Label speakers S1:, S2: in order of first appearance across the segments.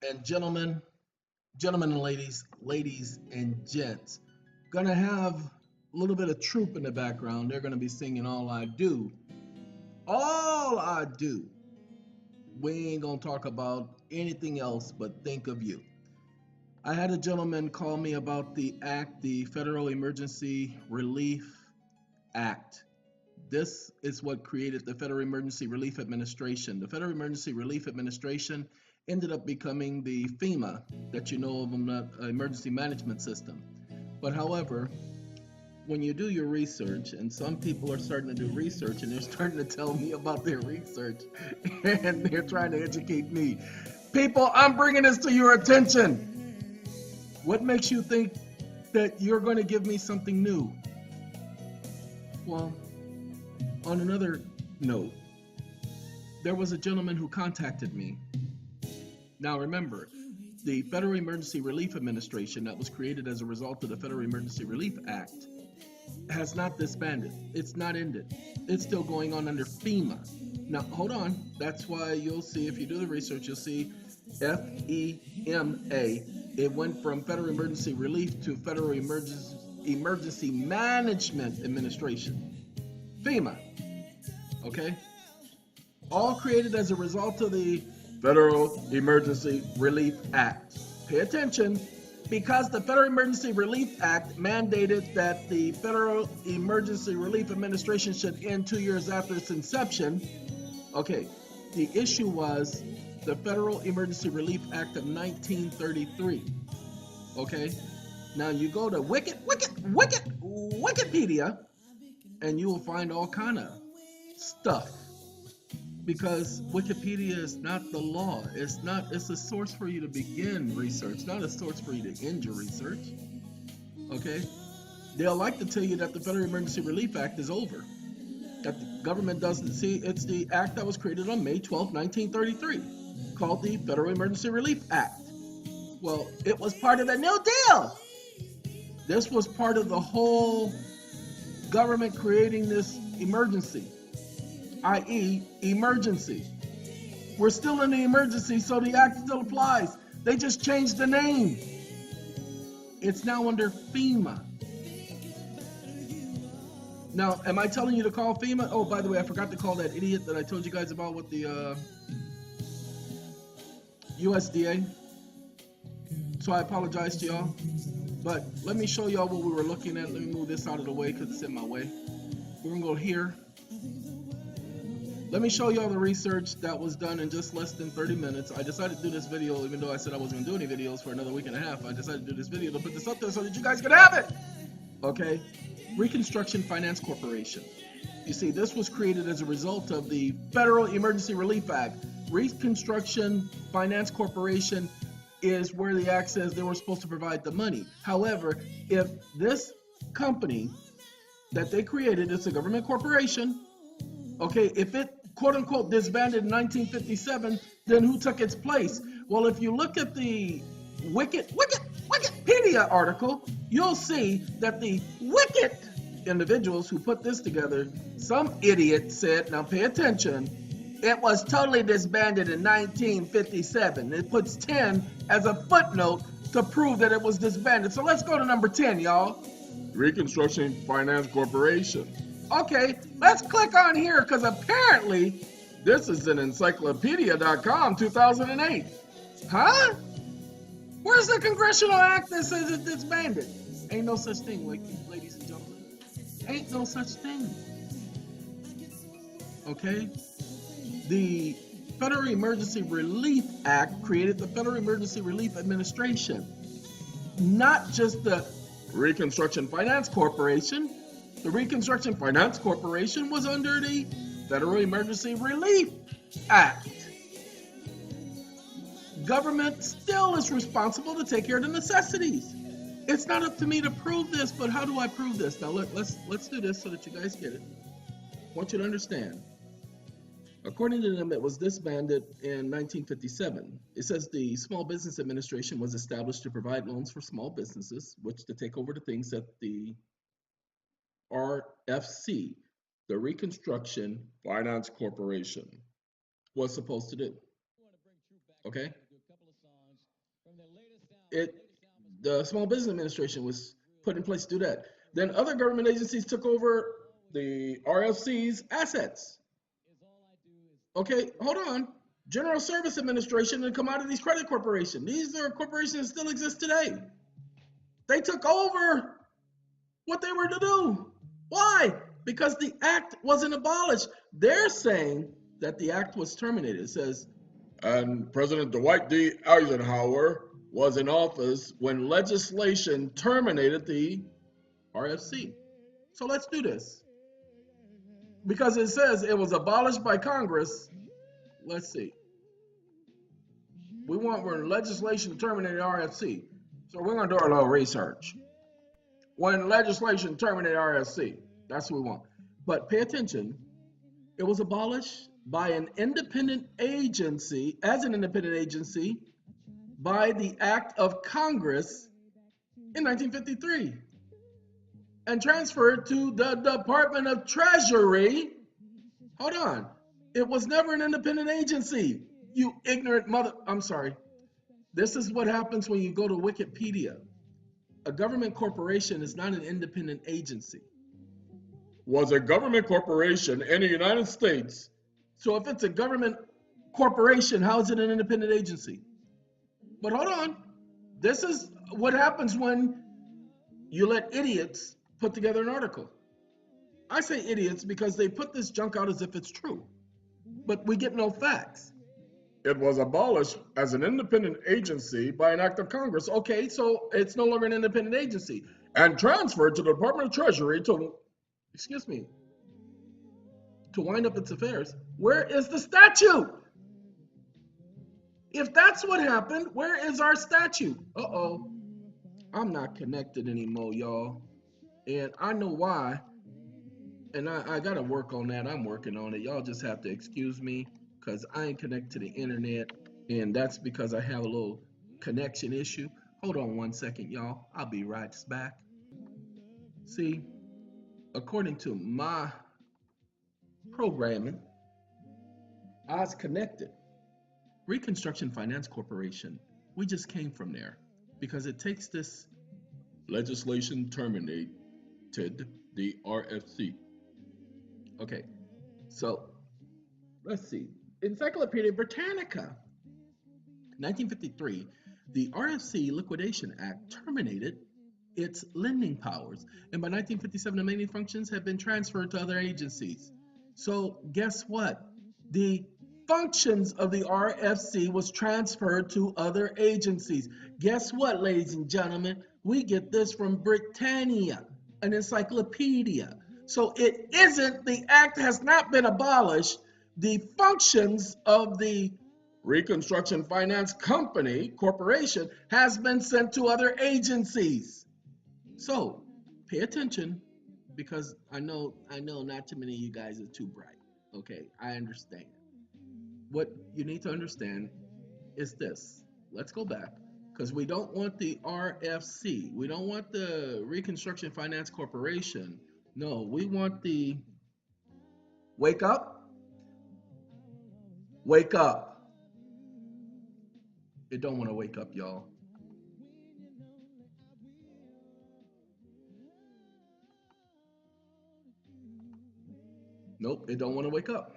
S1: And gentlemen and ladies and gents, gonna have a little bit of troop in the background. They're gonna be singing All I Do. All I Do. We ain't gonna talk about anything else but think of you. I had a gentleman call me about the act, the Federal Emergency Relief Act. This is what created the Federal Emergency Relief Administration. The Federal Emergency Relief Administration ended up becoming the FEMA that you know of, the Emergency Management System. But however, when you do your research, and some people are starting to do research and they're starting to tell me about their research and they're trying to educate me. People, I'm bringing this to your attention. What makes you think that you're going to give me something new? Well, on another note, there was a gentleman who contacted me. Now remember, the Federal Emergency Relief Administration that was created as a result of the Federal Emergency Relief Act has not disbanded. It's not ended. It's still going on under FEMA. Now, hold on. That's why you'll see, if you do the research, you'll see FEMA. It went from Federal Emergency Relief to Federal Emergency Management Administration. FEMA. Okay? All created as a result of the Federal Emergency Relief Act. Pay attention, because the Federal Emergency Relief Act mandated that the Federal Emergency Relief Administration should end 2 years after its inception. Okay, the issue was the Federal Emergency Relief Act of 1933. Okay, now you go to Wikipedia, and you will find all kind of stuff, because Wikipedia is not the law. It's a source for you to begin research, not a source for you to end your research. Okay? They'll like to tell you that the Federal Emergency Relief Act is over. That the government doesn't see. It's the act that was created on May 12, 1933, called the Federal Emergency Relief Act. Well, it was part of the New Deal. This was part of the whole government creating this emergency, i.e., emergency. We're still in the emergency, so the act still applies. They just changed the name. It's now under FEMA. Now, am I telling you to call FEMA? Oh, by the way, I forgot to call that idiot that I told you guys about with the USDA. So I apologize to y'all. But let me show y'all what we were looking at. Let me move this out of the way because it's in my way. We're going to go here. Let me show y'all the research that was done in just less than 30 minutes. I decided to do this video, even though I said I wasn't going to do any videos for another week and a half. I decided to do this video to put this up there so that you guys could have it. Okay? Reconstruction Finance Corporation. You see, this was created as a result of the Federal Emergency Relief Act. Reconstruction Finance Corporation is where the act says they were supposed to provide the money. However, if this company that they created, it's a government corporation, okay, if it quote unquote disbanded in 1957, then who took its place? Well, if you look at the Wikipedia article, you'll see that the wicked individuals who put this together, some idiot said, now pay attention, it was totally disbanded in 1957. It puts 10 as a footnote to prove that it was disbanded. So let's go to number 10, y'all. Reconstruction Finance Corporation. Okay, let's click on here, because apparently this is an encyclopedia.com 2008. Huh? Where's the congressional act that says it's disbanded? Ain't no such thing, ladies and gentlemen. Ain't no such thing. Okay? The Federal Emergency Relief Act created the Federal Emergency Relief Administration, not just the Reconstruction Finance Corporation. The Reconstruction Finance Corporation was under the Federal Emergency Relief Act. Government still is responsible to take care of the necessities. It's not up to me to prove this, but how do I prove this? Now let's do this so that you guys get it. I want you to understand. According to them, it was disbanded in 1957. It says the Small Business Administration was established to provide loans for small businesses, which to take over the things that the RFC, the Reconstruction Finance Corporation, was supposed to do. Okay? the Small Business Administration was put in place to do that. Then other government agencies took over the RFC's assets. Okay, hold on. General Service Administration and Commodities Credit Corporation. These are corporations that still exist today. They took over what they were to do. Why? Because the act wasn't abolished. They're saying that the act was terminated. It says, and President Dwight D. Eisenhower was in office when legislation terminated the RFC. So let's do this. Because it says it was abolished by Congress. Let's see. We want when legislation terminated RFC. So we're going to do our little research. When legislation terminated RFC, that's what we want. But pay attention. It was abolished by an independent agency, as an independent agency, by the act of Congress in 1953 and transferred to the Department of Treasury. Hold on. It was never an independent agency. You ignorant mother. I'm sorry. This is what happens when you go to Wikipedia. A government corporation is not an independent agency. Was a government corporation in the United States. So if it's a government corporation, how is it an independent agency? But hold on. This is what happens when you let idiots put together an article. I say idiots because they put this junk out as if it's true, but we get no facts. It was abolished as an independent agency by an act of Congress. Okay, so it's no longer an independent agency and transferred to the Department of Treasury to wind up its affairs. Where is the statute? If that's what happened, where is our statute? Uh-oh. I'm not connected anymore, y'all. And I know why. And I got to work on that. I'm working on it. Y'all just have to excuse me because I ain't connected to the internet. And that's because I have a little connection issue. Hold on one second, y'all. I'll be right back. See, according to my programming, I was connected. Reconstruction Finance Corporation, we just came from there because it takes this legislation terminated the RFC. Okay, so let's see. Encyclopedia Britannica. 1953, the RFC Liquidation Act terminated its lending powers, and by 1957, the many functions have been transferred to other agencies. So guess what? The functions of the RFC was transferred to other agencies. Guess what, ladies and gentlemen? We get this from Britannia, an encyclopedia. So it isn't, the act has not been abolished. The functions of the Reconstruction Finance Company Corporation has been sent to other agencies. So pay attention, because I know not too many of you guys are too bright. Okay, I understand. What you need to understand is this. Let's go back, because we don't want the RFC. We don't want the Reconstruction Finance Corporation. No, we want the wake up. Wake up. It don't want to wake up, y'all. Nope, it don't want to wake up.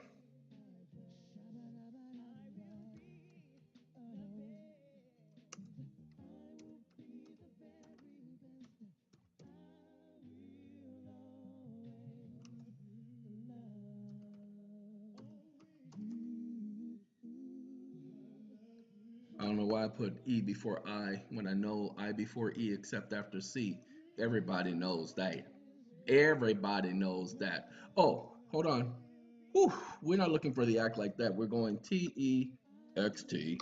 S1: I don't know why I put E before I when I know I before E except after C. Everybody knows that. Everybody knows that. Oh, hold on. Whew, we're not looking for the act like that. We're going TEXT.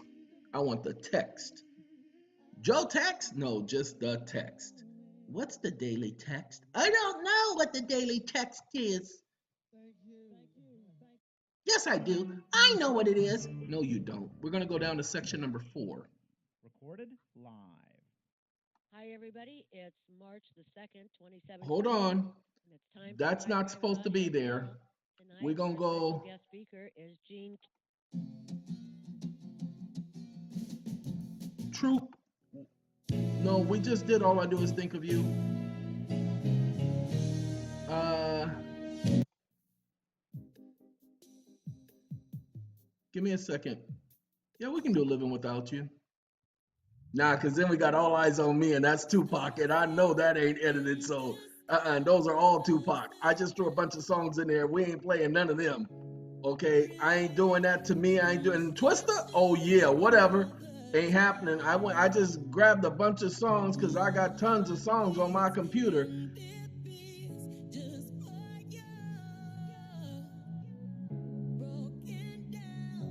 S1: I want the text. Joe text? No, just the text. What's the daily text? I don't know what the daily text is. Yes, I do. I know what it is. No, you don't. We're going to go down to section number 4.
S2: Recorded live.
S3: Hi, everybody. It's March the 2nd, 2017.
S1: Hold on.
S3: And it's time for
S1: That's not
S3: Wi-Fi
S1: supposed to
S3: with
S1: be
S3: Aya and
S1: there.
S3: Bill. Tonight,
S1: We're going to
S3: our special
S1: go.
S3: guest speaker is Gene.
S1: Troop. No, we just did All I Do Is Think of You. Give me a second. Yeah, we can do Living Without You. Nah, because then we got All Eyes on Me, and that's Tupac, and I know that ain't edited, so and those are all Tupac. I just threw a bunch of songs in there. We ain't playing none of them. Okay, I ain't doing that to me. I ain't doing Twister. Oh yeah, whatever. Ain't happening. I just grabbed a bunch of songs because I got tons of songs on my computer.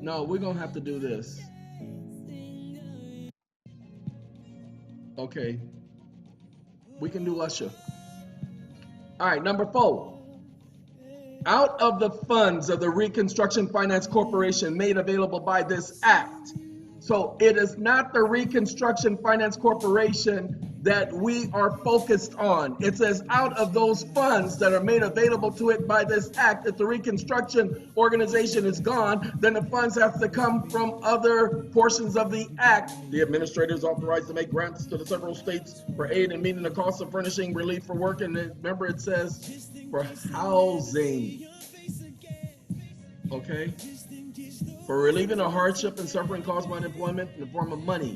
S1: No, we're gonna have to do this. Okay, we can do Usher. All right, number 4. Out of the funds of the Reconstruction Finance Corporation made available by this act. So it is not the Reconstruction Finance Corporation that we are focused on. It says out of those funds that are made available to it by this act, if the Reconstruction organization is gone, then the funds have to come from other portions of the act. The administrator is authorized to make grants to the several states for aid in meeting the cost of furnishing relief for work. And remember, it says for housing. Okay? For relieving the hardship and suffering caused by unemployment in the form of money,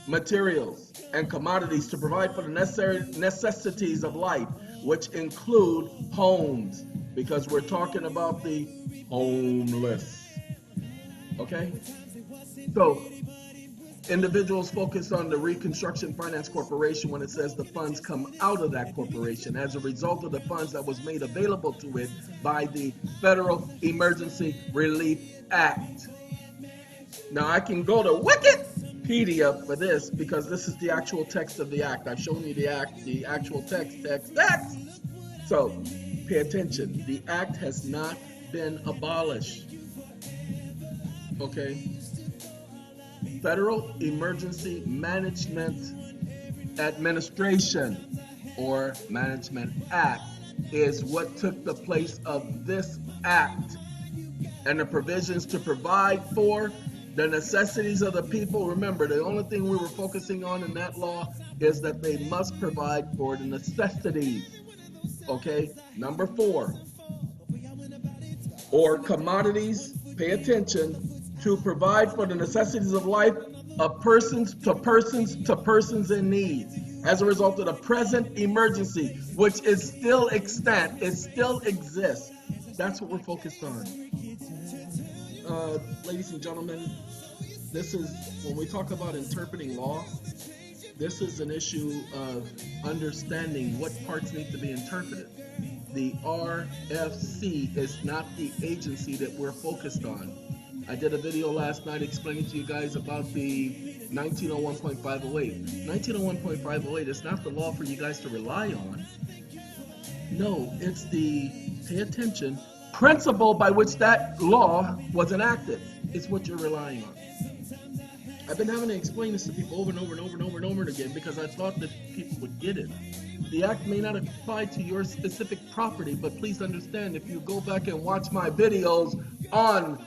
S1: materials, and commodities to provide for the necessary necessities of life, which include homes, because we're talking about the homeless. Okay? So, individuals focus on the Reconstruction Finance Corporation when it says the funds come out of that corporation as a result of the funds that was made available to it by the Federal Emergency Relief Act. Now I can go to Wikipedia for this because this is the actual text of the act. I've shown you the act, the actual text. So pay attention. The act has not been abolished. Okay? Federal Emergency Management Administration, or Management Act, is what took the place of this act, and the provisions to provide for the necessities of the people. Remember, the only thing we were focusing on in that law is that they must provide for the necessities. Okay, number 4, or commodities, pay attention, to provide for the necessities of life of persons to persons in need as a result of the present emergency, which is still extant, it still exists. That's what we're focused on. Ladies and gentlemen, this is, when we talk about interpreting law, this is an issue of understanding what parts need to be interpreted. The RFC is not the agency that we're focused on. I did a video last night explaining to you guys about the 1901.508. 1901.508 is not the law for you guys to rely on. No, it's the, pay attention, principle by which that law was enacted. It's what you're relying on. I've been having to explain this to people over and over and over and over and over again because I thought that people would get it. The act may not apply to your specific property, but please understand, if you go back and watch my videos on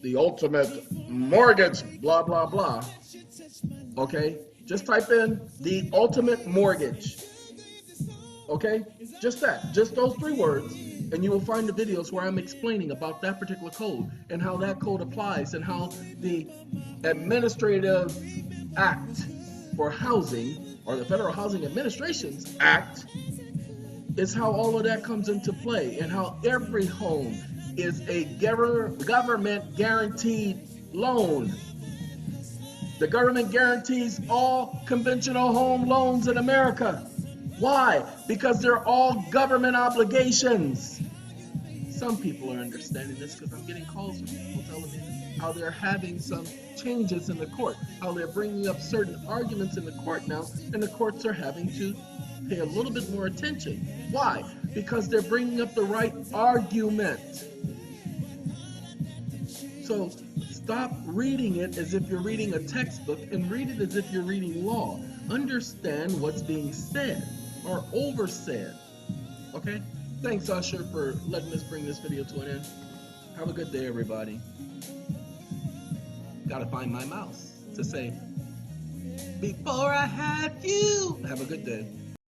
S1: the ultimate mortgage, blah, blah, blah, okay? Just type in the ultimate mortgage, okay? Just that, just those 3 words, and you will find the videos where I'm explaining about that particular code and how that code applies and how the Administrative Act for Housing, or the Federal Housing Administration's Act, is how all of that comes into play, and how every home is a government guaranteed loan. The government guarantees all conventional home loans in America. Why? Because they're all government obligations. Some people are understanding this because I'm getting calls from people telling me how they're having some changes in the court, how they're bringing up certain arguments in the court now, and the courts are having to pay a little bit more attention. Why? Because they're bringing up the right argument. So stop reading it as if you're reading a textbook and read it as if you're reading law. Understand what's being said or oversaid. Okay? Thanks, Usher, for letting us bring this video to an end. Have a good day, everybody. Gotta find my mouse to say before I had you. Have a good day.